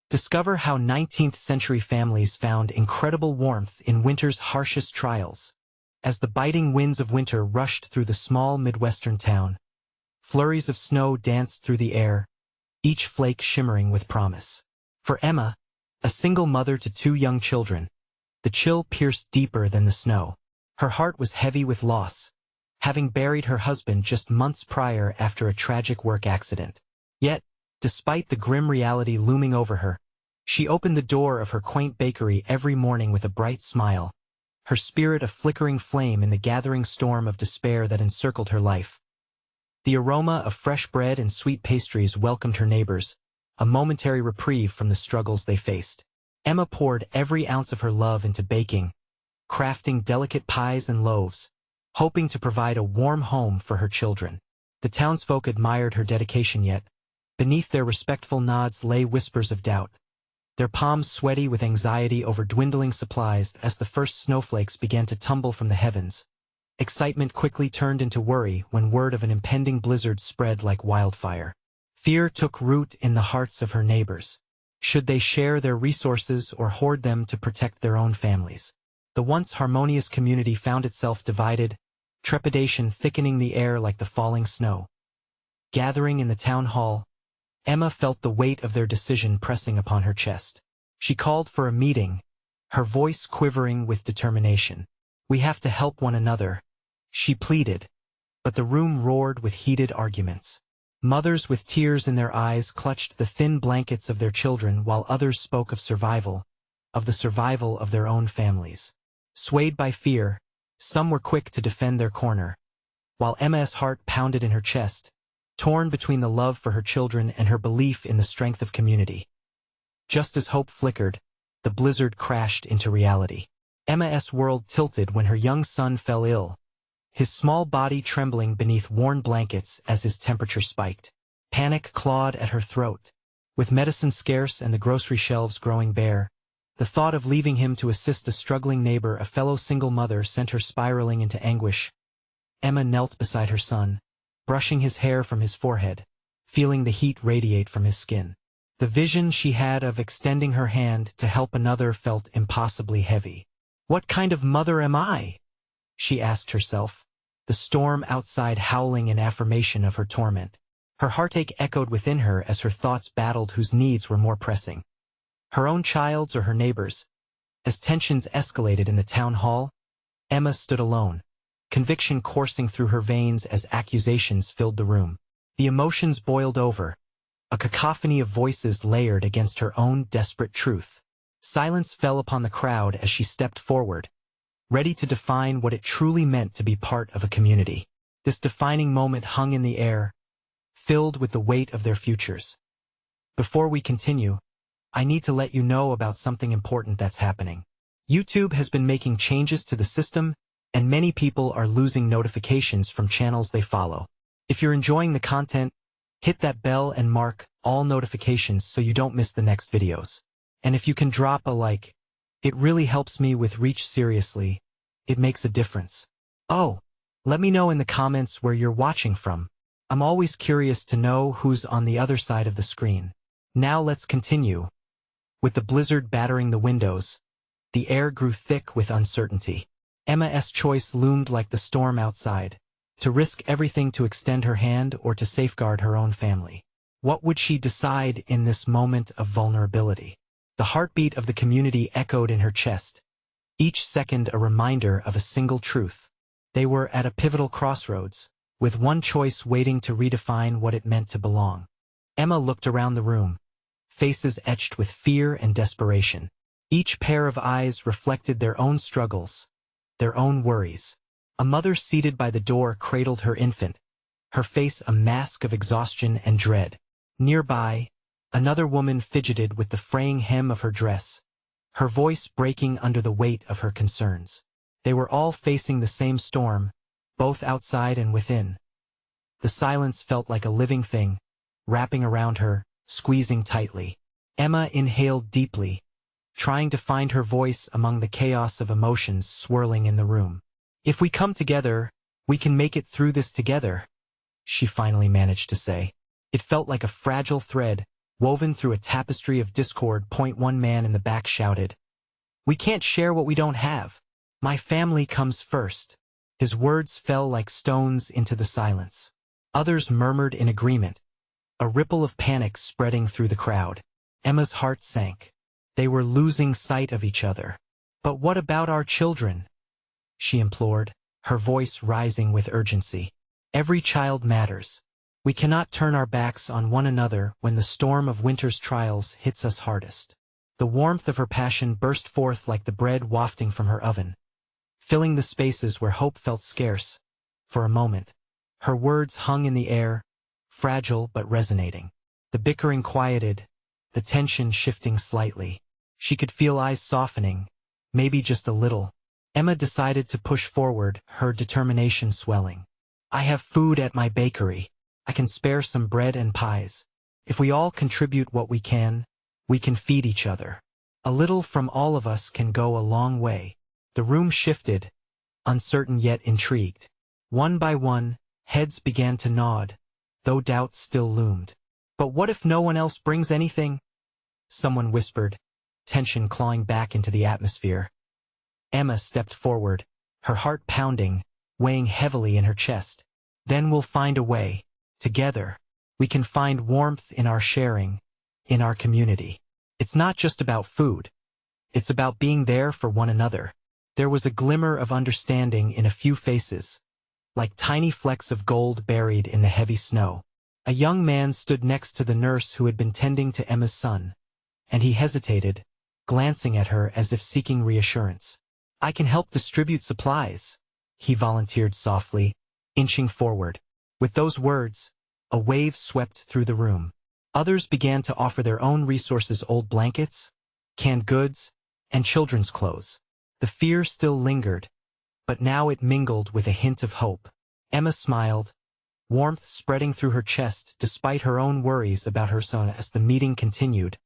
Discover how 19th-century families found incredible warmth in winter's harshest trials. As the biting winds of winter rushed through the small Midwestern town, flurries of snow danced through the air, each flake shimmering with promise. For Emma, a single mother to two young children, the chill pierced deeper than the snow. Her heart was heavy with loss, having buried her husband just months prior after a tragic work accident. Yet, despite the grim reality looming over her, she opened the door of her quaint bakery every morning with a bright smile, her spirit a flickering flame in the gathering storm of despair that encircled her life. The aroma of fresh bread and sweet pastries welcomed her neighbors, a momentary reprieve from the struggles they faced. Emma poured every ounce of her love into baking, crafting delicate pies and loaves, hoping to provide a warm home for her children. The townsfolk admired her dedication, yet beneath their respectful nods lay whispers of doubt, their palms sweaty with anxiety over dwindling supplies as the first snowflakes began to tumble from the heavens. Excitement quickly turned into worry when word of an impending blizzard spread like wildfire. Fear took root in the hearts of her neighbors. Should they share their resources or hoard them to protect their own families? The once harmonious community found itself divided, trepidation thickening the air like the falling snow. Gathering in the town hall, Emma felt the weight of their decision pressing upon her chest. She called for a meeting, her voice quivering with determination. "We have to help one another," she pleaded, but the room roared with heated arguments. Mothers with tears in their eyes clutched the thin blankets of their children while others spoke of the survival of their own families. Swayed by fear, some were quick to defend their corner, while Emma's heart pounded in her chest, torn between the love for her children and her belief in the strength of community. Just as hope flickered, the blizzard crashed into reality. Emma's world tilted when her young son fell ill, his small body trembling beneath worn blankets as his temperature spiked. Panic clawed at her throat. With medicine scarce and the grocery shelves growing bare, the thought of leaving him to assist a struggling neighbor, a fellow single mother, sent her spiraling into anguish. Emma knelt beside her son, brushing his hair from his forehead, feeling the heat radiate from his skin. The vision she had of extending her hand to help another felt impossibly heavy. "What kind of mother am I?" she asked herself, the storm outside howling in affirmation of her torment. Her heartache echoed within her as her thoughts battled whose needs were more pressing, her own child's or her neighbor's. As tensions escalated in the town hall, Emma stood alone, conviction coursing through her veins as accusations filled the room. The emotions boiled over, a cacophony of voices layered against her own desperate truth. Silence fell upon the crowd as she stepped forward, ready to define what it truly meant to be part of a community. This defining moment hung in the air, filled with the weight of their futures. Before we continue, I need to let you know about something important that's happening. YouTube has been making changes to the system, and many people are losing notifications from channels they follow. If you're enjoying the content, hit that bell and mark all notifications so you don't miss the next videos. And if you can drop a like, it really helps me with reach. Seriously, it makes a difference. Oh, let me know in the comments where you're watching from. I'm always curious to know who's on the other side of the screen. Now let's continue. With the blizzard battering the windows, the air grew thick with uncertainty. Emma's choice loomed like the storm outside, to risk everything to extend her hand or to safeguard her own family. What would she decide in this moment of vulnerability? The heartbeat of the community echoed in her chest, each second a reminder of a single truth. They were at a pivotal crossroads, with one choice waiting to redefine what it meant to belong. Emma looked around the room, faces etched with fear and desperation. Each pair of eyes reflected their own struggles, their own worries. A mother seated by the door cradled her infant, her face a mask of exhaustion and dread. Nearby, another woman fidgeted with the fraying hem of her dress, her voice breaking under the weight of her concerns. They were all facing the same storm, both outside and within. The silence felt like a living thing, wrapping around her, squeezing tightly. Emma inhaled deeply, trying to find her voice among the chaos of emotions swirling in the room. "If we come together, we can make it through this together," she finally managed to say. It felt like a fragile thread, woven through a tapestry of discord. One man in the back shouted, "We can't share what we don't have. My family comes first." His words fell like stones into the silence. Others murmured in agreement, a ripple of panic spreading through the crowd. Emma's heart sank. They were losing sight of each other. "But what about our children?" she implored, her voice rising with urgency. "Every child matters. We cannot turn our backs on one another when the storm of winter's trials hits us hardest." The warmth of her passion burst forth like the bread wafting from her oven, filling the spaces where hope felt scarce. For a moment, her words hung in the air, fragile but resonating. The bickering quieted, the tension shifting slightly. She could feel eyes softening, maybe just a little. Emma decided to push forward, her determination swelling. "I have food at my bakery. I can spare some bread and pies. If we all contribute what we can feed each other. A little from all of us can go a long way." The room shifted, uncertain yet intrigued. One by one, heads began to nod, though doubt still loomed. "But what if no one else brings anything?" someone whispered, tension clawing back into the atmosphere. Emma stepped forward, her heart pounding, weighing heavily in her chest. "Then we'll find a way. Together, we can find warmth in our sharing, in our community. It's not just about food. It's about being there for one another." There was a glimmer of understanding in a few faces, like tiny flecks of gold buried in the heavy snow. A young man stood next to the nurse who had been tending to Emma's son, and he hesitated, glancing at her as if seeking reassurance. "I can help distribute supplies," he volunteered softly, inching forward. With those words, a wave swept through the room. Others began to offer their own resources: old blankets, canned goods, and children's clothes. The fear still lingered, but now it mingled with a hint of hope. Emma smiled, warmth spreading through her chest despite her own worries about her son. As the meeting continued,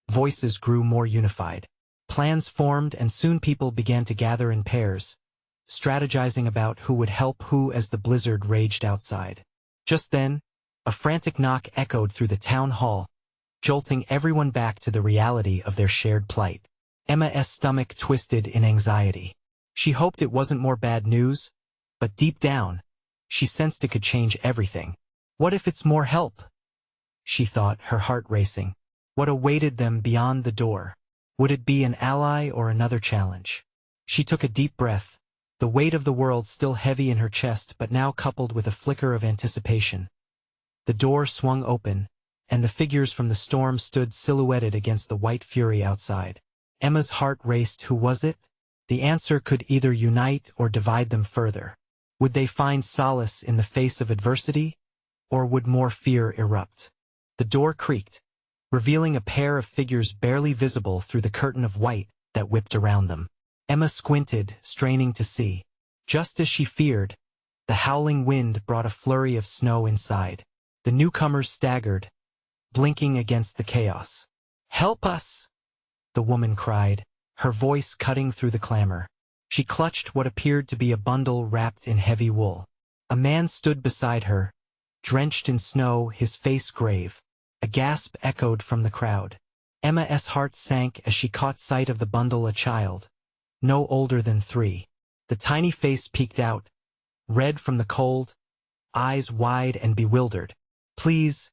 voices grew more unified. Plans formed, and soon people began to gather in pairs, strategizing about who would help who as the blizzard raged outside. Just then, a frantic knock echoed through the town hall, jolting everyone back to the reality of their shared plight. Emma's stomach twisted in anxiety. She hoped it wasn't more bad news, but deep down, she sensed it could change everything. What if it's more help? She thought, her heart racing. What awaited them beyond the door? Would it be an ally or another challenge? She took a deep breath, the weight of the world still heavy in her chest but now coupled with a flicker of anticipation. The door swung open, and the figures from the storm stood silhouetted against the white fury outside. Emma's heart raced. Who was it? The answer could either unite or divide them further. Would they find solace in the face of adversity, or would more fear erupt? The door creaked, revealing a pair of figures barely visible through the curtain of white that whipped around them. Emma squinted, straining to see. Just as she feared, the howling wind brought a flurry of snow inside. The newcomers staggered, blinking against the chaos. "Help us!" the woman cried, her voice cutting through the clamor. She clutched what appeared to be a bundle wrapped in heavy wool. A man stood beside her, drenched in snow, his face grave. A gasp echoed from the crowd. Emma's heart sank as she caught sight of the bundle. A child, no older than 3. The tiny face peeked out, red from the cold, eyes wide and bewildered. "Please,"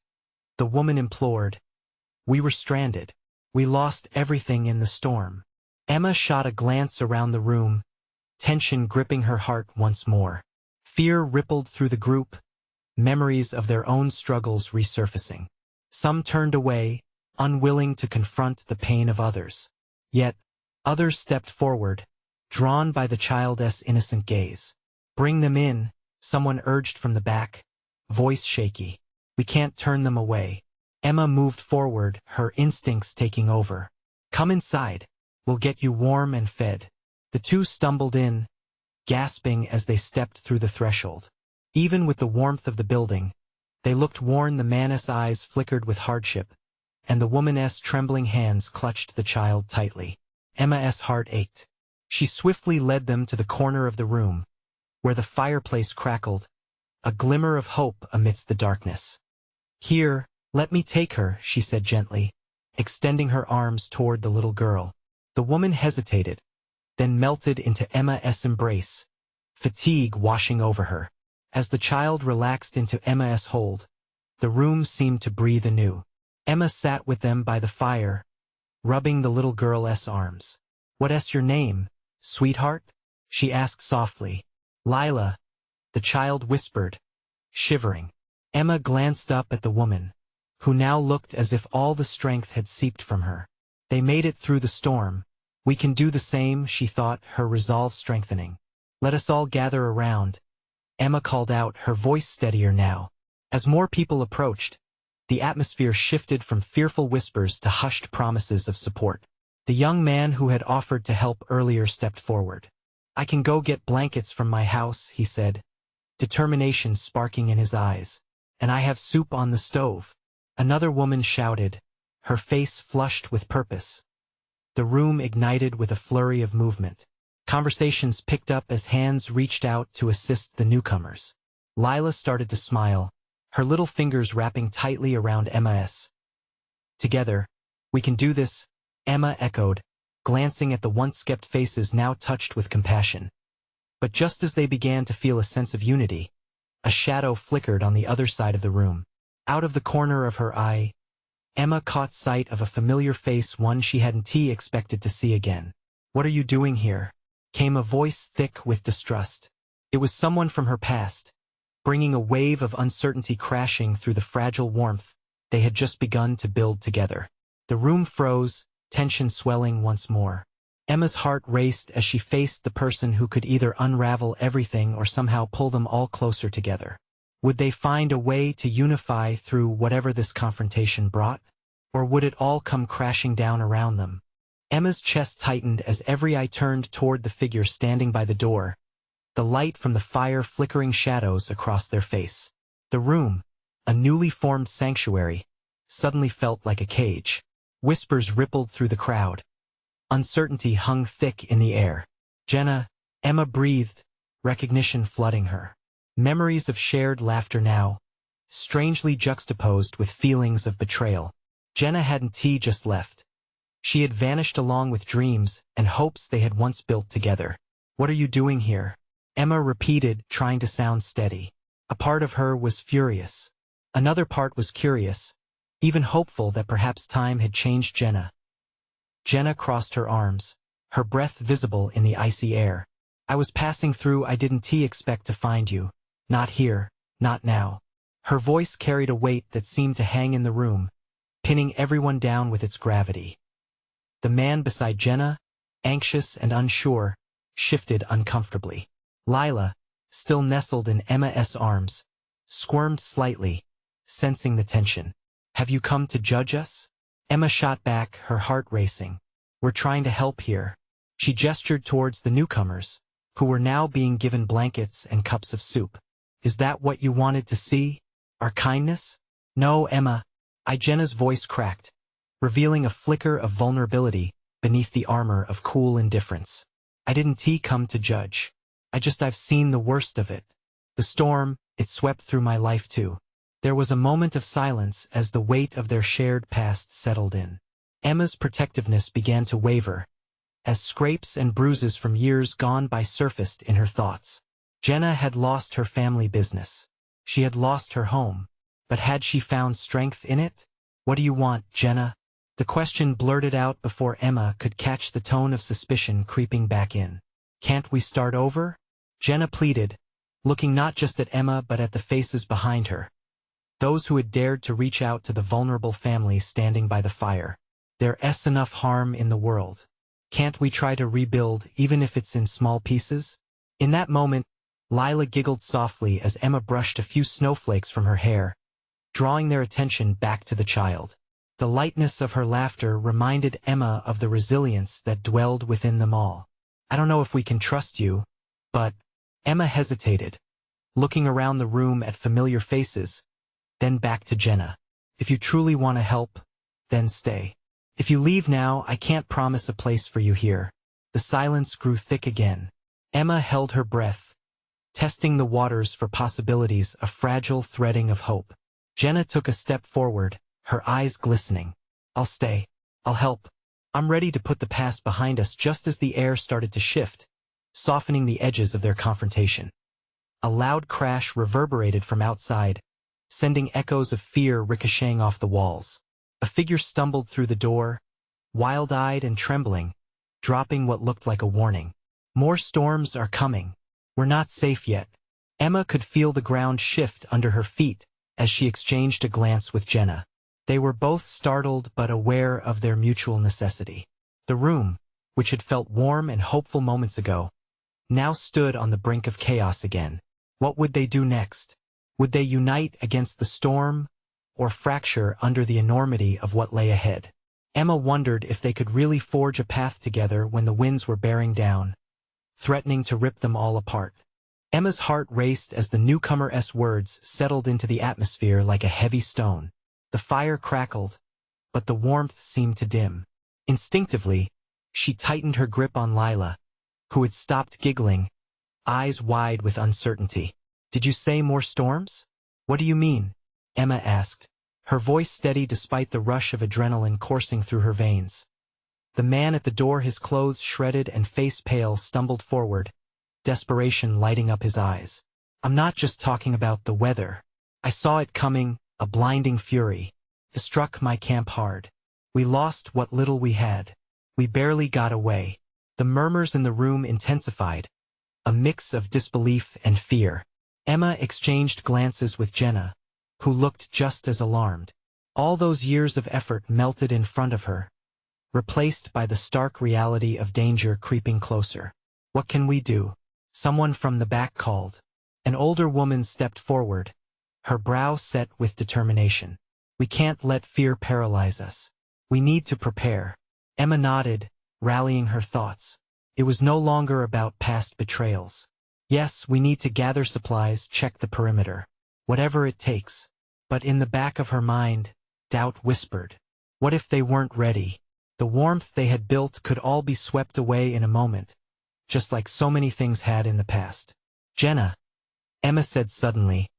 the woman implored. "We were stranded. We lost everything in the storm." Emma shot a glance around the room, tension gripping her heart once more. Fear rippled through the group, memories of their own struggles resurfacing. Some turned away, unwilling to confront the pain of others. Yet, others stepped forward, drawn by the child's innocent gaze. "Bring them in," someone urged from the back, voice shaky. "We can't turn them away." Emma moved forward, her instincts taking over. "Come inside. We'll get you warm and fed." The two stumbled in, gasping as they stepped through the threshold. Even with the warmth of the building, they looked worn. The man's eyes flickered with hardship, and the woman's trembling hands clutched the child tightly. Emma's heart ached. She swiftly led them to the corner of the room, where the fireplace crackled, a glimmer of hope amidst the darkness. Here, "Let me take her," she said gently, extending her arms toward the little girl. The woman hesitated, then melted into Emma's embrace, fatigue washing over her. As the child relaxed into Emma's hold, the room seemed to breathe anew. Emma sat with them by the fire, rubbing the little girl's arms. "What's your name, sweetheart?" she asked softly. "Lila," the child whispered, shivering. Emma glanced up at the woman, who now looked as if all the strength had seeped from her. They made it through the storm. "We can do the same," she thought, her resolve strengthening. "Let us all gather around," Emma called out, her voice steadier now. As more people approached, the atmosphere shifted from fearful whispers to hushed promises of support. The young man who had offered to help earlier stepped forward. "I can go get blankets from my house," he said, determination sparking in his eyes. "And I have soup on the stove." Another woman shouted, her face flushed with purpose. The room ignited with a flurry of movement. Conversations picked up as hands reached out to assist the newcomers. Lila started to smile, her little fingers wrapping tightly around Emma's. "Together, we can do this," Emma echoed, glancing at the once skept faces now touched with compassion. But just as they began to feel a sense of unity, a shadow flickered on the other side of the room. Out of the corner of her eye, Emma caught sight of a familiar face, one she hadn't expected to see again. "What are you doing here?" came a voice thick with distrust. It was someone from her past, bringing a wave of uncertainty crashing through the fragile warmth they had just begun to build together. The room froze, tension swelling once more. Emma's heart raced as she faced the person who could either unravel everything or somehow pull them all closer together. Would they find a way to unify through whatever this confrontation brought? Or would it all come crashing down around them? Emma's chest tightened as every eye turned toward the figure standing by the door, the light from the fire flickering shadows across their face. The room, a newly formed sanctuary, suddenly felt like a cage. Whispers rippled through the crowd. Uncertainty hung thick in the air. "Jenna," Emma breathed, recognition flooding her. Memories of shared laughter now, strangely juxtaposed with feelings of betrayal. Jenna hadn't just left. She had vanished along with dreams and hopes they had once built together. "What are you doing here?" Emma repeated, trying to sound steady. A part of her was furious. Another part was curious, even hopeful that perhaps time had changed Jenna. Jenna crossed her arms, her breath visible in the icy air. "I was passing through. I didn't expect to find you. Not here, not now." Her voice carried a weight that seemed to hang in the room, pinning everyone down with its gravity. The man beside Jenna, anxious and unsure, shifted uncomfortably. Lila, still nestled in Emma's arms, squirmed slightly, sensing the tension. "Have you come to judge us?" Emma shot back, her heart racing. "We're trying to help here." She gestured towards the newcomers, who were now being given blankets and cups of soup. "Is that what you wanted to see? Our kindness?" "No, Emma." Jenna's voice cracked, revealing a flicker of vulnerability beneath the armor of cool indifference. "I didn't come to judge. I've seen the worst of it. The storm, it swept through my life too." There was a moment of silence as the weight of their shared past settled in. Emma's protectiveness began to waver, as scrapes and bruises from years gone by surfaced in her thoughts. Jenna had lost her family business. She had lost her home. But had she found strength in it? "What do you want, Jenna?" The question blurted out before Emma could catch the tone of suspicion creeping back in. "Can't we start over?" Jenna pleaded, looking not just at Emma but at the faces behind her. Those who had dared to reach out to the vulnerable family standing by the fire. "There's enough harm in the world. Can't we try to rebuild, even if it's in small pieces?" In that moment, Lila giggled softly as Emma brushed a few snowflakes from her hair, drawing their attention back to the child. The lightness of her laughter reminded Emma of the resilience that dwelled within them all. "I don't know if we can trust you, but—" Emma hesitated, looking around the room at familiar faces, then back to Jenna. "If you truly want to help, then stay. If you leave now, I can't promise a place for you here." The silence grew thick again. Emma held her breath, testing the waters for possibilities, a fragile threading of hope. Jenna took a step forward, her eyes glistening. "I'll stay. I'll help. I'm ready to put the past behind us." Just as the air started to shift, softening the edges of their confrontation, a loud crash reverberated from outside, sending echoes of fear ricocheting off the walls. A figure stumbled through the door, wild-eyed and trembling, dropping what looked like a warning. "More storms are coming. We're not safe yet." Emma could feel the ground shift under her feet as she exchanged a glance with Jenna. They were both startled but aware of their mutual necessity. The room, which had felt warm and hopeful moments ago, now stood on the brink of chaos again. What would they do next? Would they unite against the storm, or fracture under the enormity of what lay ahead? Emma wondered if they could really forge a path together when the winds were bearing down, threatening to rip them all apart. Emma's heart raced as the newcomer's words settled into the atmosphere like a heavy stone. The fire crackled, but the warmth seemed to dim. Instinctively, she tightened her grip on Lila, who had stopped giggling, eyes wide with uncertainty. "Did you say more storms?" "What do you mean?" Emma asked, her voice steady despite the rush of adrenaline coursing through her veins. The man at the door, his clothes shredded and face pale, stumbled forward, desperation lighting up his eyes. "I'm not just talking about the weather. I saw it coming, a blinding fury. It struck my camp hard. We lost what little we had. We barely got away." The murmurs in the room intensified, a mix of disbelief and fear. Emma exchanged glances with Jenna, who looked just as alarmed. All those years of effort melted in front of her, replaced by the stark reality of danger creeping closer. "What can we do?" someone from the back called. An older woman stepped forward, her brow set with determination. "We can't let fear paralyze us. We need to prepare." Emma nodded, rallying her thoughts. It was no longer about past betrayals. "Yes, we need to gather supplies, check the perimeter. Whatever it takes." But in the back of her mind, doubt whispered. What if they weren't ready? The warmth they had built could all be swept away in a moment, just like so many things had in the past. "Jenna," Emma said suddenly,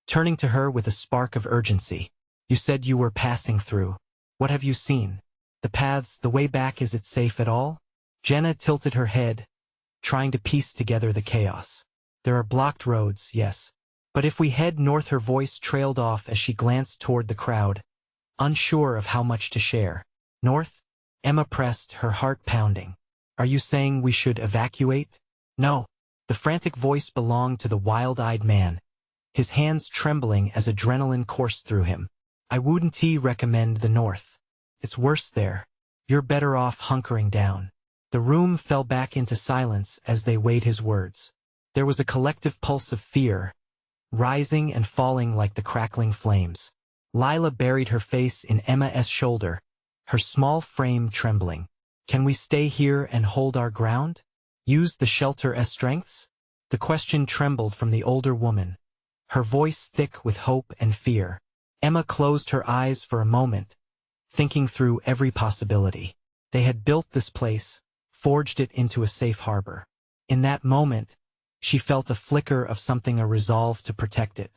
turning to her with a spark of urgency. "You said you were passing through. What have you seen? The paths, the way back, is it safe at all?" Jenna tilted her head, trying to piece together the chaos. "There are blocked roads, yes. But if we head north," her voice trailed off as she glanced toward the crowd, unsure of how much to share. "North?" Emma pressed, her heart pounding. "Are you saying we should evacuate?" "No." The frantic voice belonged to the wild-eyed man, his hands trembling as adrenaline coursed through him. "I wouldn't recommend the north. It's worse there. You're better off hunkering down." The room fell back into silence as they weighed his words. There was a collective pulse of fear, rising and falling like the crackling flames. Lila buried her face in Emma's shoulder, her small frame trembling. "Can we stay here and hold our ground? Use the shelter as strengths?" The question trembled from the older woman, her voice thick with hope and fear. Emma closed her eyes for a moment, thinking through every possibility. They had built this place, forged it into a safe harbor. In that moment, she felt a flicker of something, a resolve to protect it.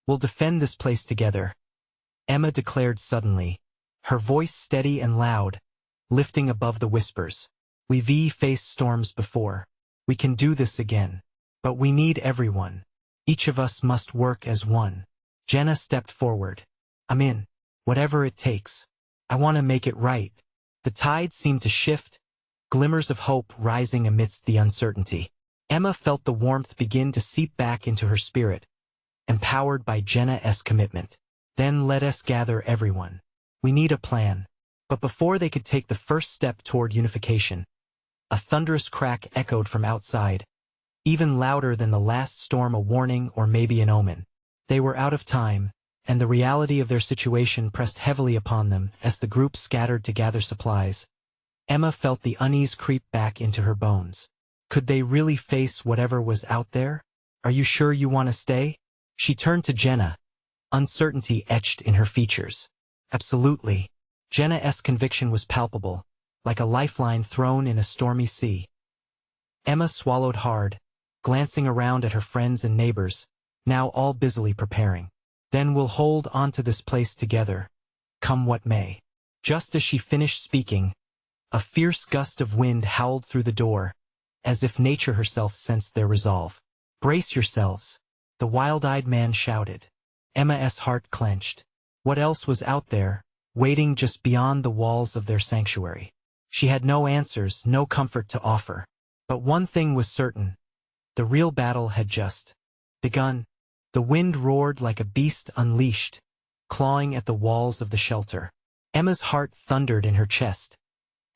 "We'll defend this place together," Emma declared suddenly, her voice steady and loud, lifting above the whispers. "We've faced storms before. We can do this again. But we need everyone. Each of us must work as one." Jenna stepped forward. "I'm in. Whatever it takes. I want to make it right." The tide seemed to shift, glimmers of hope rising amidst the uncertainty. Emma felt the warmth begin to seep back into her spirit, empowered by Jenna's commitment. "Then let us gather everyone. We need a plan." But before they could take the first step toward unification, a thunderous crack echoed from outside, even louder than the last storm, a warning or maybe an omen. They were out of time, and the reality of their situation pressed heavily upon them as the group scattered to gather supplies. Emma felt the unease creep back into her bones. Could they really face whatever was out there? "Are you sure you want to stay?" She turned to Jenna, uncertainty etched in her features. "Absolutely." Jenna's conviction was palpable, like a lifeline thrown in a stormy sea. Emma swallowed hard, glancing around at her friends and neighbors, now all busily preparing. "Then we'll hold on to this place together. come what may. Just as she finished speaking, a fierce gust of wind howled through the door, as if nature herself sensed their resolve. "Brace yourselves," the wild-eyed man shouted. Emma's heart clenched. What else was out there, waiting just beyond the walls of their sanctuary? She had no answers, no comfort to offer. But one thing was certain. The real battle had just begun. The wind roared like a beast unleashed, clawing at the walls of the shelter. Emma's heart thundered in her chest,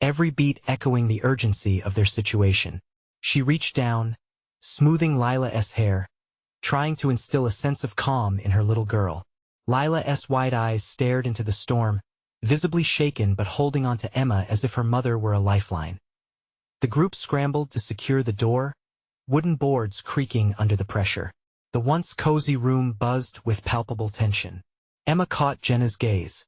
every beat echoing the urgency of their situation. She reached down, smoothing Lila's hair, trying to instill a sense of calm in her little girl. Lila's wide eyes stared into the storm, visibly shaken but holding on to Emma as if her mother were a lifeline. The group scrambled to secure the door, wooden boards creaking under the pressure. The once cozy room buzzed with palpable tension. Emma caught Jenna's gaze.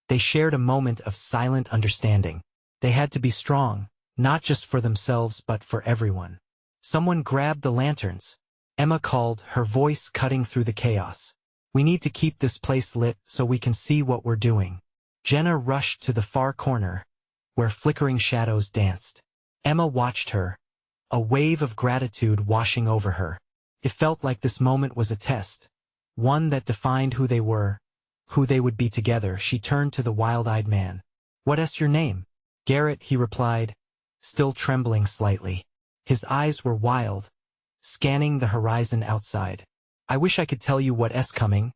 They shared a moment of silent understanding. They had to be strong, not just for themselves but for everyone. Someone grabbed the lanterns. Emma called, her voice cutting through the chaos. "We need to keep this place lit so we can see what we're doing." Jenna rushed to the far corner, where flickering shadows danced. Emma watched her, a wave of gratitude washing over her. It felt like this moment was a test, one that defined who they were, who they would be together. She turned to the wild-eyed man. "What's your name?" "Garrett," he replied, still trembling slightly. His eyes were wild, scanning the horizon outside. "I wish I could tell you what's coming,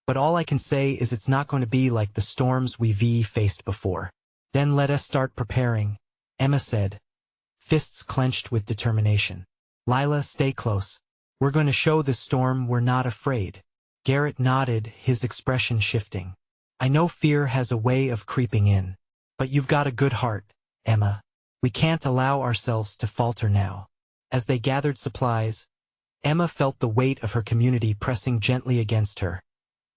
but all I can say is it's not going to be like the storms we've faced before." "Then let us start preparing," Emma said, fists clenched with determination. "Lila, stay close. We're going to show this storm we're not afraid." Garrett nodded, his expression shifting. "I know fear has a way of creeping in, but you've got a good heart, Emma. We can't allow ourselves to falter now." As they gathered supplies, Emma felt the weight of her community pressing gently against her,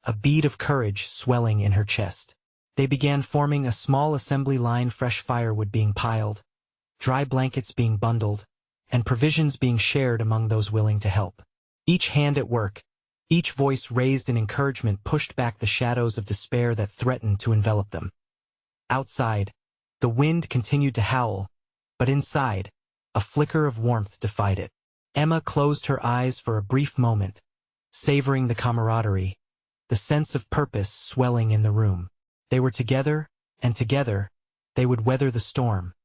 a bead of courage swelling in her chest. They began forming a small assembly line, fresh firewood being piled, dry blankets being bundled, and provisions being shared among those willing to help. Each hand at work, each voice raised in encouragement pushed back the shadows of despair that threatened to envelop them. Outside, the wind continued to howl, but inside, a flicker of warmth defied it. Emma closed her eyes for a brief moment, savoring the camaraderie, the sense of purpose swelling in the room. They were together, and together, they would weather the storm.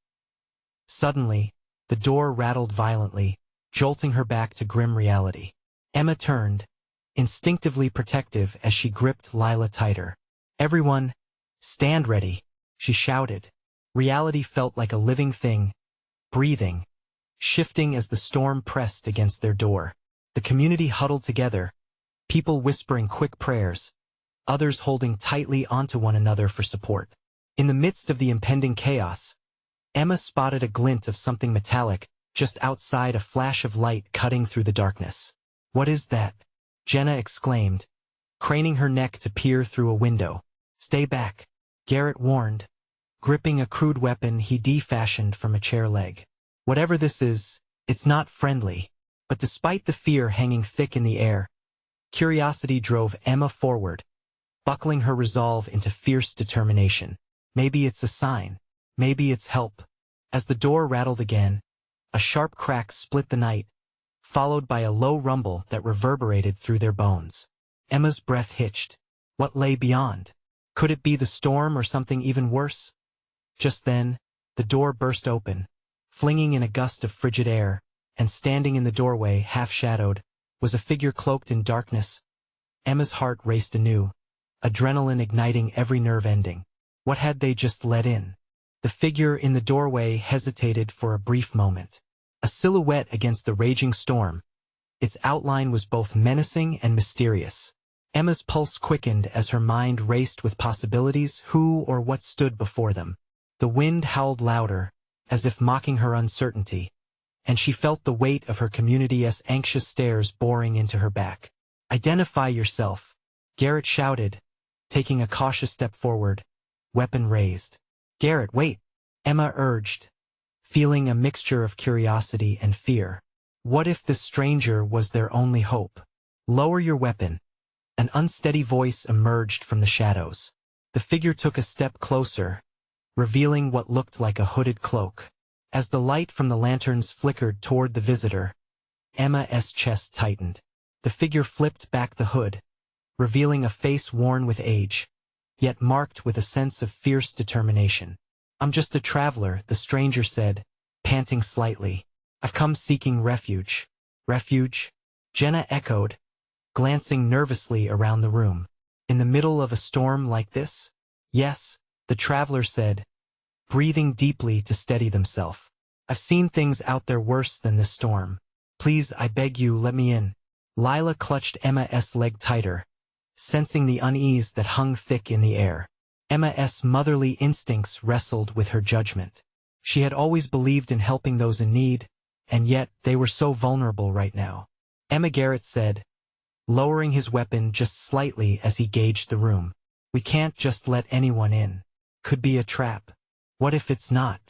Suddenly, the door rattled violently, jolting her back to grim reality. Emma turned, instinctively protective as she gripped Lila tighter. "Everyone, stand ready," she shouted. Reality felt like a living thing, breathing, shifting as the storm pressed against their door. The community huddled together, people whispering quick prayers, others holding tightly onto one another for support. In the midst of the impending chaos, Emma spotted a glint of something metallic just outside, a flash of light cutting through the darkness. "What is that?" Jenna exclaimed, craning her neck to peer through a window. "Stay back," Garrett warned, gripping a crude weapon he defashioned from a chair leg. "Whatever this is, it's not friendly." But despite the fear hanging thick in the air, curiosity drove Emma forward, buckling her resolve into fierce determination. Maybe it's a sign. Maybe it's help. As the door rattled again, a sharp crack split the night, followed by a low rumble that reverberated through their bones. Emma's breath hitched. What lay beyond? Could it be the storm or something even worse? Just then, the door burst open, flinging in a gust of frigid air, and standing in the doorway, half-shadowed, was a figure cloaked in darkness. Emma's heart raced anew, adrenaline igniting every nerve ending. What had they just let in? The figure in the doorway hesitated for a brief moment. A silhouette against the raging storm, its outline was both menacing and mysterious. Emma's pulse quickened as her mind raced with possibilities, who or what stood before them. The wind howled louder, as if mocking her uncertainty, and she felt the weight of her community's anxious stares boring into her back. "Identify yourself," Garrett shouted, taking a cautious step forward, weapon raised. "Garrett, wait," Emma urged, feeling a mixture of curiosity and fear. What if this stranger was their only hope? "Lower your weapon." An unsteady voice emerged from the shadows. The figure took a step closer, revealing what looked like a hooded cloak. As the light from the lanterns flickered toward the visitor, Emma's chest tightened. The figure flipped back the hood, revealing a face worn with age, yet marked with a sense of fierce determination. "I'm just a traveler," the stranger said, panting slightly. "I've come seeking refuge." "Refuge?" Jenna echoed, glancing nervously around the room. "In the middle of a storm like this?" "Yes," the traveler said, breathing deeply to steady themselves. "I've seen things out there worse than this storm. Please, I beg you, let me in." Lila clutched Emma's leg tighter, sensing the unease that hung thick in the air. Emma's motherly instincts wrestled with her judgment. She had always believed in helping those in need, and yet they were so vulnerable right now. Emma Garrett said, lowering his weapon just slightly as he gauged the room. "We can't just let anyone in. Could be a trap." "What if it's not?"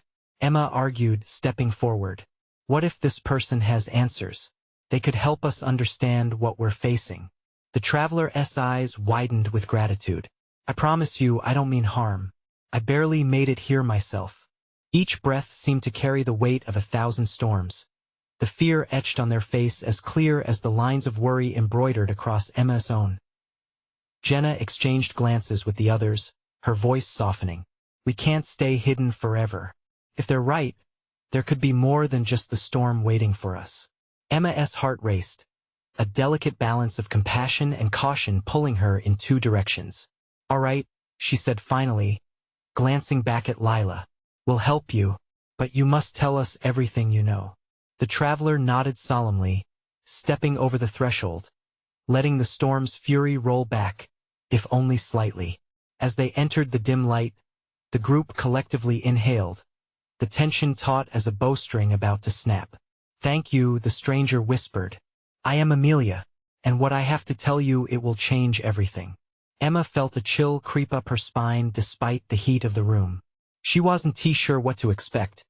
Emma argued, stepping forward. "What if this person has answers? They could help us understand what we're facing." The traveler's eyes widened with gratitude. "I promise you I don't mean harm. I barely made it here myself." Each breath seemed to carry the weight of 1,000 storms. The fear etched on their face as clear as the lines of worry embroidered across Emma's own. Jenna exchanged glances with the others, her voice softening. "We can't stay hidden forever. If they're right, there could be more than just the storm waiting for us." Emma's heart raced, a delicate balance of compassion and caution pulling her in two directions. "All right," she said finally, glancing back at Lila. "We'll help you, but you must tell us everything you know." The traveler nodded solemnly, stepping over the threshold, letting the storm's fury roll back, if only slightly. As they entered the dim light, the group collectively inhaled, the tension taut as a bowstring about to snap. "Thank you," the stranger whispered. "I am Amelia, and what I have to tell you, it will change everything." Emma felt a chill creep up her spine despite the heat of the room. She wasn't too sure what to expect,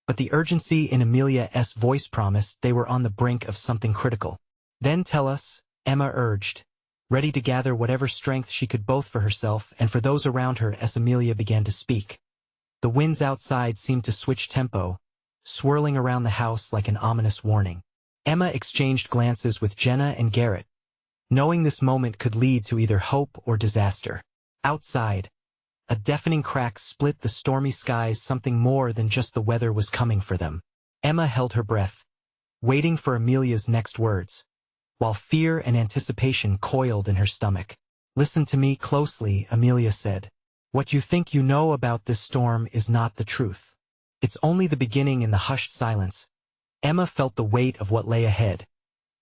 but the urgency in Amelia's voice promised they were on the brink of something critical. "Then tell us," Emma urged, ready to gather whatever strength she could both for herself and for those around her as Amelia began to speak. The winds outside seemed to switch tempo, swirling around the house like an ominous warning. Emma exchanged glances with Jenna and Garrett, knowing this moment could lead to either hope or disaster. Outside, a deafening crack split the stormy skies. Something more than just the weather was coming for them. Emma held her breath, waiting for Amelia's next words, while fear and anticipation coiled in her stomach. "Listen to me closely," Amelia said. "What you think you know about this storm is not the truth. It's only the beginning." In the hushed silence, Emma felt the weight of what lay ahead,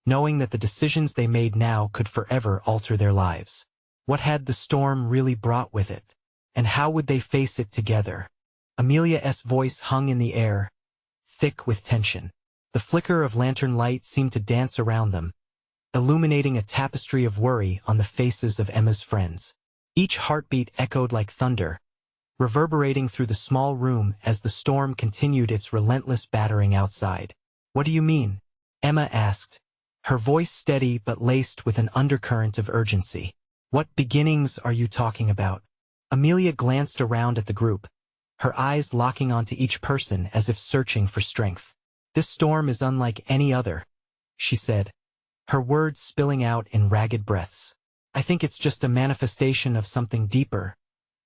knowing that the decisions they made now could forever alter their lives. What had the storm really brought with it? And how would they face it together? Amelia's voice hung in the air, thick with tension. The flicker of lantern light seemed to dance around them, illuminating a tapestry of worry on the faces of Emma's friends. Each heartbeat echoed like thunder, reverberating through the small room as the storm continued its relentless battering outside. "What do you mean?" Emma asked, her voice steady but laced with an undercurrent of urgency. "What beginnings are you talking about?" Amelia glanced around at the group, her eyes locking onto each person as if searching for strength. "This storm is unlike any other," she said, her words spilling out in ragged breaths. "I think it's just a manifestation of something deeper,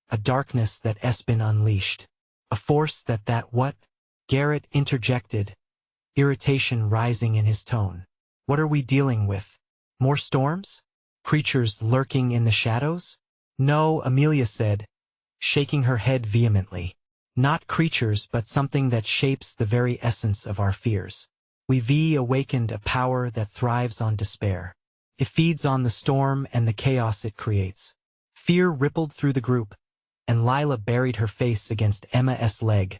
a darkness that's been unleashed. A force that what?" Garrett interjected, irritation rising in his tone. "What are we dealing with? More storms? Creatures lurking in the shadows?" "No," Amelia said, shaking her head vehemently. "Not creatures, but something that shapes the very essence of our fears. We've awakened a power that thrives on despair. It feeds on the storm and the chaos it creates." Fear rippled through the group, and Lila buried her face against Emma's leg,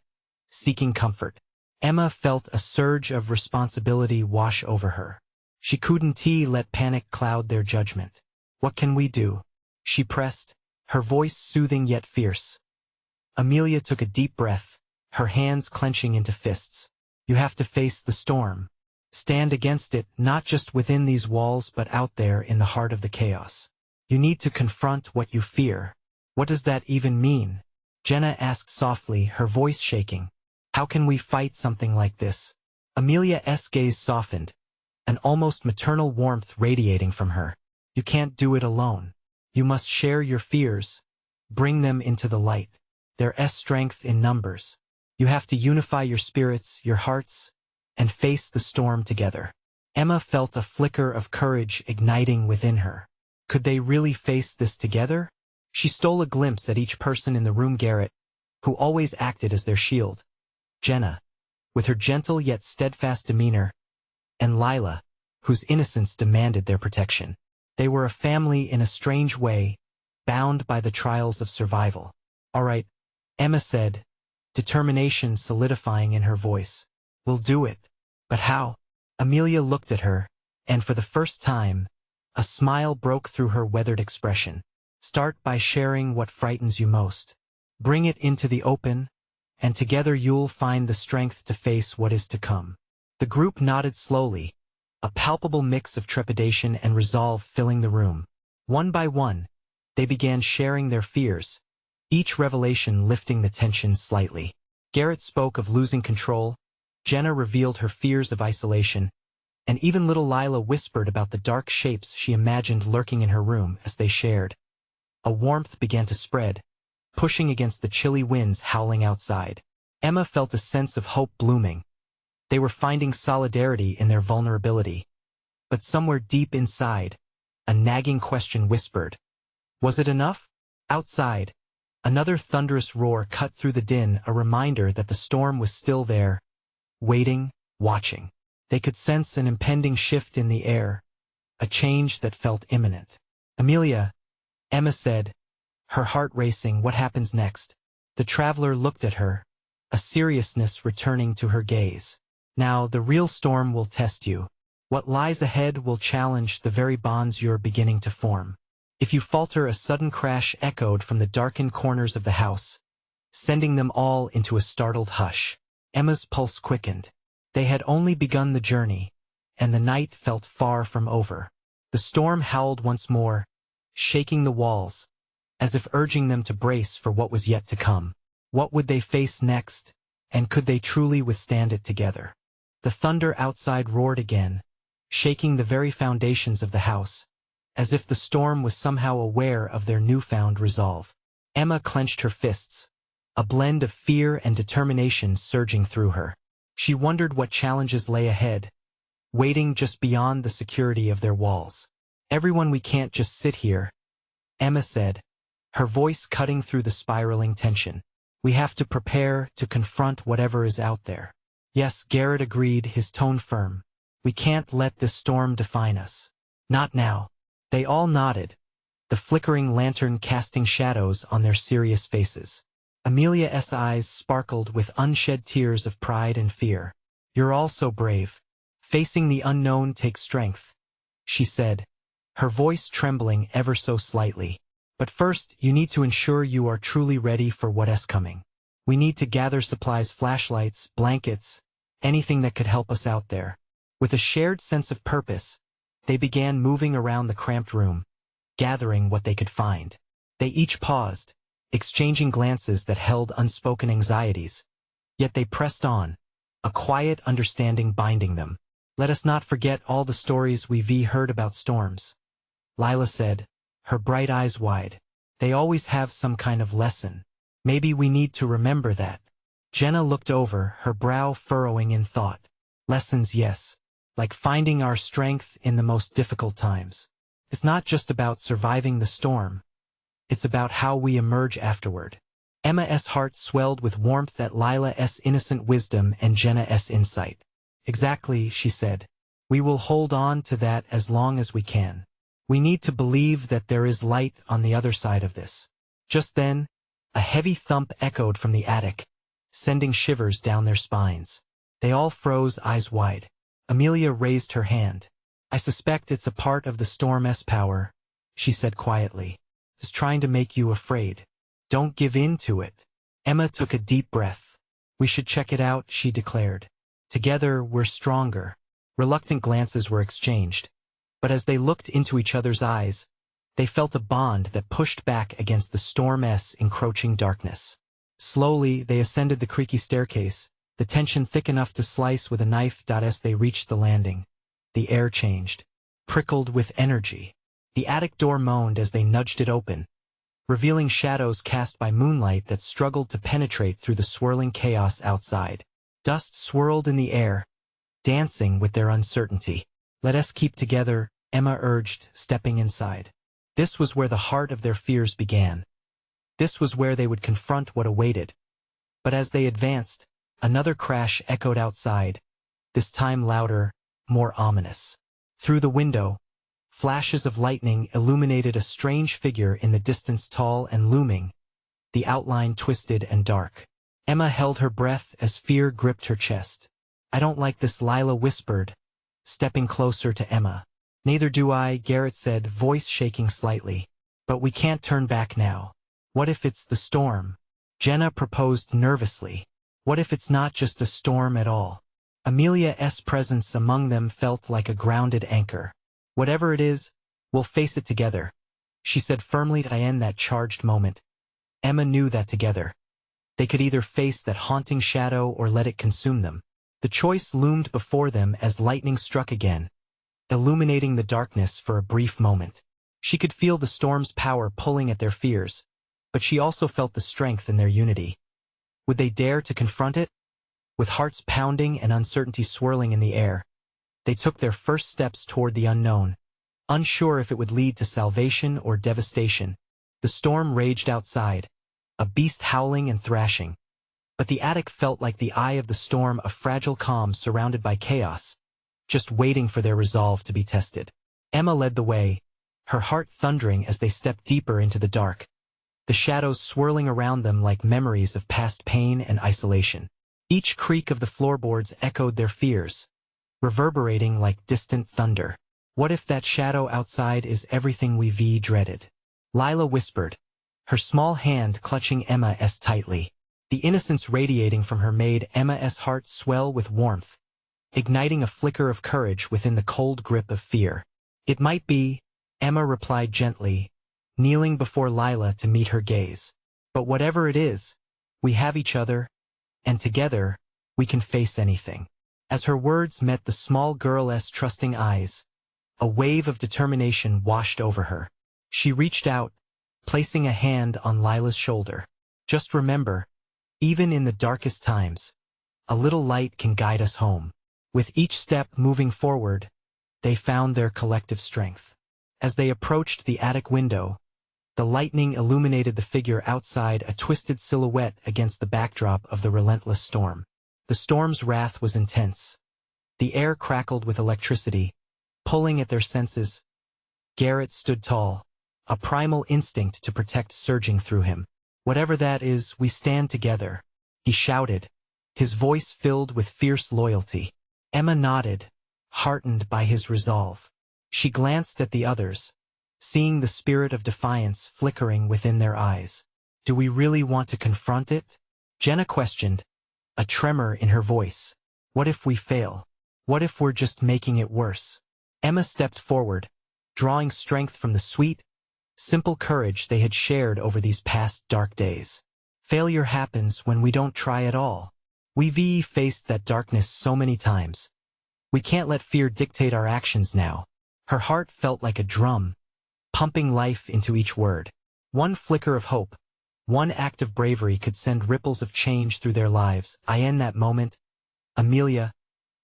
seeking comfort. Emma felt a surge of responsibility wash over her. She couldn't let panic cloud their judgment. "What can we do?" she pressed, her voice soothing yet fierce. Amelia took a deep breath, her hands clenching into fists. "You have to face the storm. Stand against it, not just within these walls but out there in the heart of the chaos. You need to confront what you fear, What does that even mean? Jenna asked softly, her voice shaking. How can we fight something like this? Amelia's gaze softened, an almost maternal warmth radiating from her. You can't do it alone. You must share your fears. Bring them into the light. There's strength in numbers. You have to unify your spirits, your hearts, and face the storm together. Emma felt a flicker of courage igniting within her. Could they really face this together? She stole a glimpse at each person in the room: Garrett, who always acted as their shield, Jenna, with her gentle yet steadfast demeanor, and Lila, whose innocence demanded their protection. They were a family in a strange way, bound by the trials of survival. All right, Emma said, determination solidifying in her voice. We'll do it. But how? Amelia looked at her, and for the first time, a smile broke through her weathered expression. Start by sharing what frightens you most. Bring it into the open, and together you'll find the strength to face what is to come. The group nodded slowly, a palpable mix of trepidation and resolve filling the room. One by one, they began sharing their fears, each revelation lifting the tension slightly. Garrett spoke of losing control, Jenna revealed her fears of isolation, and even little Lila whispered about the dark shapes she imagined lurking in her room. As they shared, a warmth began to spread, pushing against the chilly winds howling outside. Emma felt a sense of hope blooming. They were finding solidarity in their vulnerability. But somewhere deep inside, a nagging question whispered, was it enough? Outside, another thunderous roar cut through the din, a reminder that the storm was still there, waiting, watching. They could sense an impending shift in the air, a change that felt imminent. Amelia, Emma said, her heart racing, what happens next? The traveler looked at her, a seriousness returning to her gaze. Now the real storm will test you. What lies ahead will challenge the very bonds you're beginning to form. If you falter, a sudden crash echoed from the darkened corners of the house, sending them all into a startled hush. Emma's pulse quickened. They had only begun the journey, and the night felt far from over. The storm howled once more, shaking the walls, as if urging them to brace for what was yet to come. What would they face next, and could they truly withstand it together? The thunder outside roared again, shaking the very foundations of the house, as if the storm was somehow aware of their newfound resolve. Emma clenched her fists, a blend of fear and determination surging through her. She wondered what challenges lay ahead, waiting just beyond the security of their walls. Everyone, we can't just sit here, Emma said, her voice cutting through the spiraling tension. We have to prepare to confront whatever is out there. Yes, Garrett agreed, his tone firm. We can't let this storm define us. Not now. They all nodded, the flickering lantern casting shadows on their serious faces. Amelia's eyes sparkled with unshed tears of pride and fear. You're all so brave. Facing the unknown takes strength, she said, her voice trembling ever so slightly. But first, you need to ensure you are truly ready for what's coming. We need to gather supplies, flashlights, blankets, anything that could help us out there. With a shared sense of purpose, they began moving around the cramped room, gathering what they could find. They each paused, exchanging glances that held unspoken anxieties. Yet they pressed on, a quiet understanding binding them. Let us not forget all the stories we've heard about storms, Lila said, her bright eyes wide. They always have some kind of lesson. Maybe we need to remember that. Jenna looked over, her brow furrowing in thought. Lessons, yes. Like finding our strength in the most difficult times. It's not just about surviving the storm. It's about how we emerge afterward. Emma's heart swelled with warmth at Lila's innocent wisdom and Jenna's insight. Exactly, she said. We will hold on to that as long as we can. We need to believe that there is light on the other side of this. Just then, a heavy thump echoed from the attic, sending shivers down their spines. They all froze, eyes wide. Amelia raised her hand. I suspect it's a part of the storm's power, she said quietly. It's trying to make you afraid. Don't give in to it. Emma took a deep breath. We should check it out, she declared. Together, we're stronger. Reluctant glances were exchanged. But as they looked into each other's eyes, They felt a bond that pushed back against the storm's encroaching darkness. Slowly, they ascended the creaky staircase, the tension thick enough to slice with a knife. As they reached the landing, the air changed, prickled with energy. The attic door moaned as they nudged it open, revealing shadows cast by moonlight that struggled to penetrate through the swirling chaos outside. Dust swirled in the air, dancing with their uncertainty. "Let us keep together," Emma urged, stepping inside. This was where the heart of their fears began. This was where they would confront what awaited. But as they advanced, another crash echoed outside, this time louder, more ominous. Through the window, flashes of lightning illuminated a strange figure in the distance, tall and looming, the outline twisted and dark. Emma held her breath as fear gripped her chest. "I don't like this," Lila whispered, stepping closer to Emma. "Neither do I," Garrett said, voice shaking slightly. "But we can't turn back now." "What if it's the storm?" Jenna proposed nervously. "What if it's not just a storm at all?" Amelia's presence among them felt like a grounded anchor. "Whatever it is, we'll face it together," she said firmly. To end that charged moment, Emma knew that together they could either face that haunting shadow or let it consume them. The choice loomed before them as lightning struck again, illuminating the darkness for a brief moment. She could feel the storm's power pulling at their fears, but she also felt the strength in their unity. Would they dare to confront it? With hearts pounding and uncertainty swirling in the air, they took their first steps toward the unknown, unsure if it would lead to salvation or devastation. The storm raged outside, a beast howling and thrashing. But the attic felt like the eye of the storm, a fragile calm surrounded by chaos, just waiting for their resolve to be tested. Emma led the way, her heart thundering as they stepped deeper into the dark, the shadows swirling around them like memories of past pain and isolation. Each creak of the floorboards echoed their fears, reverberating like distant thunder. "What if that shadow outside is everything we've dreaded?" Lila whispered, her small hand clutching Emma's tightly. The innocence radiating from her made Emma's heart swell with warmth, igniting a flicker of courage within the cold grip of fear. "It might be," Emma replied gently, kneeling before Lila to meet her gaze. "But whatever it is, we have each other, and together, we can face anything." As her words met the small girl's trusting eyes, a wave of determination washed over her. She reached out, placing a hand on Lila's shoulder. "Just remember, even in the darkest times, a little light can guide us home." With each step moving forward, they found their collective strength. As they approached the attic window, the lightning illuminated the figure outside, a twisted silhouette against the backdrop of the relentless storm. The storm's wrath was intense. The air crackled with electricity, pulling at their senses. Garrett stood tall, a primal instinct to protect surging through him. "Whatever that is, we stand together," he shouted, his voice filled with fierce loyalty. Emma nodded, heartened by his resolve. She glanced at the others, seeing the spirit of defiance flickering within their eyes. "Do we really want to confront it?" Jenna questioned, a tremor in her voice. "What if we fail? What if we're just making it worse?" Emma stepped forward, drawing strength from the sweet, simple courage they had shared over these past dark days. "Failure happens when we don't try at all. We've faced that darkness so many times. We can't let fear dictate our actions now." Her heart felt like a drum, pumping life into each word. One flicker of hope, one act of bravery could send ripples of change through their lives. In that moment, Amelia,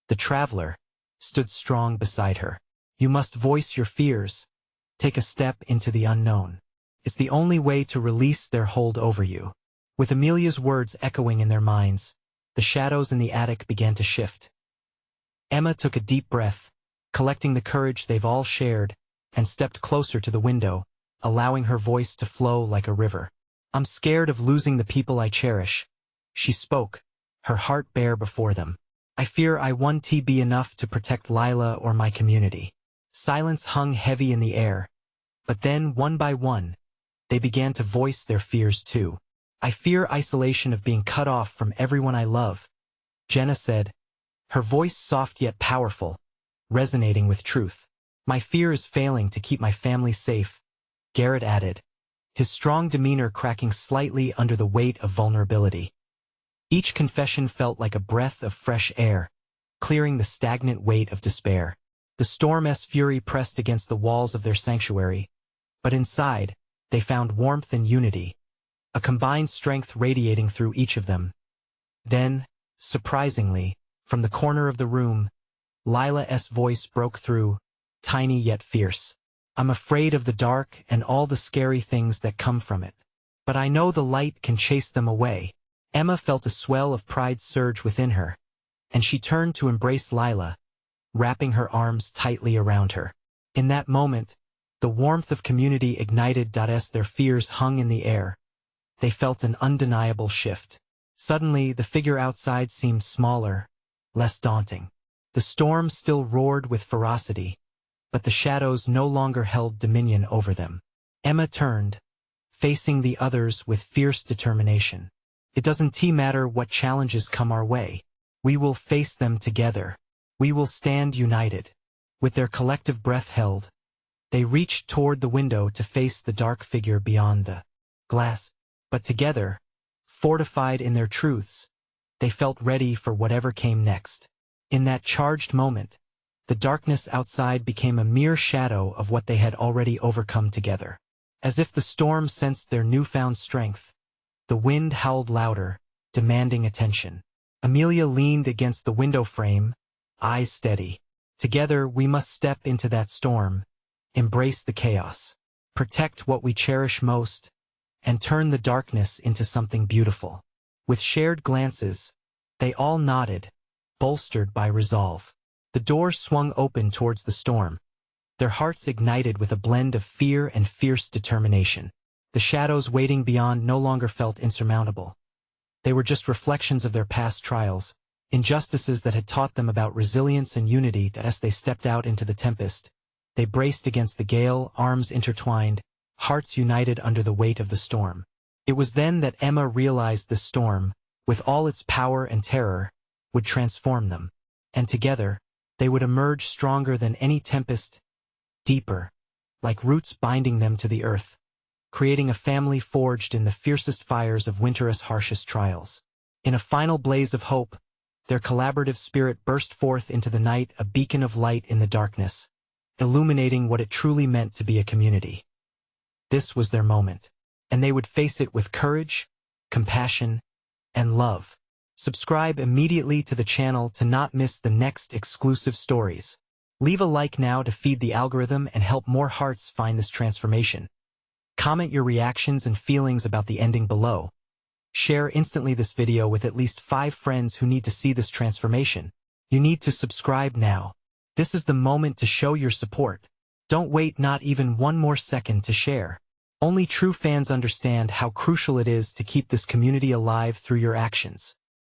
the traveler, stood strong beside her. "You must voice your fears, take a step into the unknown. It's the only way to release their hold over you." With Amelia's words echoing in their minds, the shadows in the attic began to shift. Emma took a deep breath, collecting the courage they've all shared, and stepped closer to the window, allowing her voice to flow like a river. "I'm scared of losing the people I cherish," she spoke, her heart bare before them. "I fear I won't be enough to protect Lila or my community." Silence hung heavy in the air, but then, one by one, they began to voice their fears too. "I fear isolation, of being cut off from everyone I love," Jenna said, her voice soft yet powerful, resonating with truth. "My fear is failing to keep my family safe, Garrett added, his strong demeanor cracking slightly under the weight of vulnerability. Each confession felt like a breath of fresh air, clearing the stagnant weight of despair. The storm's fury pressed against the walls of their sanctuary, but inside, they found warmth and unity, a combined strength radiating through each of them. Then, surprisingly, from the corner of the room, Lila's voice broke through, tiny yet fierce. I'm afraid of the dark and all the scary things that come from it. But I know the light can chase them away. Emma felt a swell of pride surge within her, and she turned to embrace Lila, wrapping her arms tightly around her. In that moment, the warmth of community ignited as their fears hung in the air. They felt an undeniable shift. Suddenly, the figure outside seemed smaller, less daunting. The storm still roared with ferocity, but the shadows no longer held dominion over them. Emma turned, facing the others with fierce determination. It doesn't matter what challenges come our way. We will face them together. We will stand united. With their collective breath held, they reached toward the window to face the dark figure beyond the glass. But together, fortified in their truths, they felt ready for whatever came next. In that charged moment, the darkness outside became a mere shadow of what they had already overcome together. As if the storm sensed their newfound strength, the wind howled louder, demanding attention. Amelia leaned against the window frame, eyes steady. Together we must step into that storm, embrace the chaos, protect what we cherish most, and turn the darkness into something beautiful. With shared glances, they all nodded, bolstered by resolve. The doors swung open towards the storm, their hearts ignited with a blend of fear and fierce determination. The shadows waiting beyond no longer felt insurmountable. They were just reflections of their past trials, injustices that had taught them about resilience and unity. As they stepped out into the tempest, they braced against the gale, arms intertwined, hearts united under the weight of the storm. It was then that Emma realized the storm, with all its power and terror, would transform them. And together, they would emerge stronger than any tempest, deeper, like roots binding them to the earth, creating a family forged in the fiercest fires of winter's harshest trials. In a final blaze of hope, their collaborative spirit burst forth into the night, a beacon of light in the darkness, illuminating what it truly meant to be a community. This was their moment, and they would face it with courage, compassion, and love. Subscribe immediately to the channel to not miss the next exclusive stories. Leave a like now to feed the algorithm and help more hearts find this transformation. Comment your reactions and feelings about the ending below. Share instantly this video with at least 5 friends who need to see this transformation. You need to subscribe now. This is the moment to show your support. Don't wait not even one more second to share. Only true fans understand how crucial it is to keep this community alive through your actions.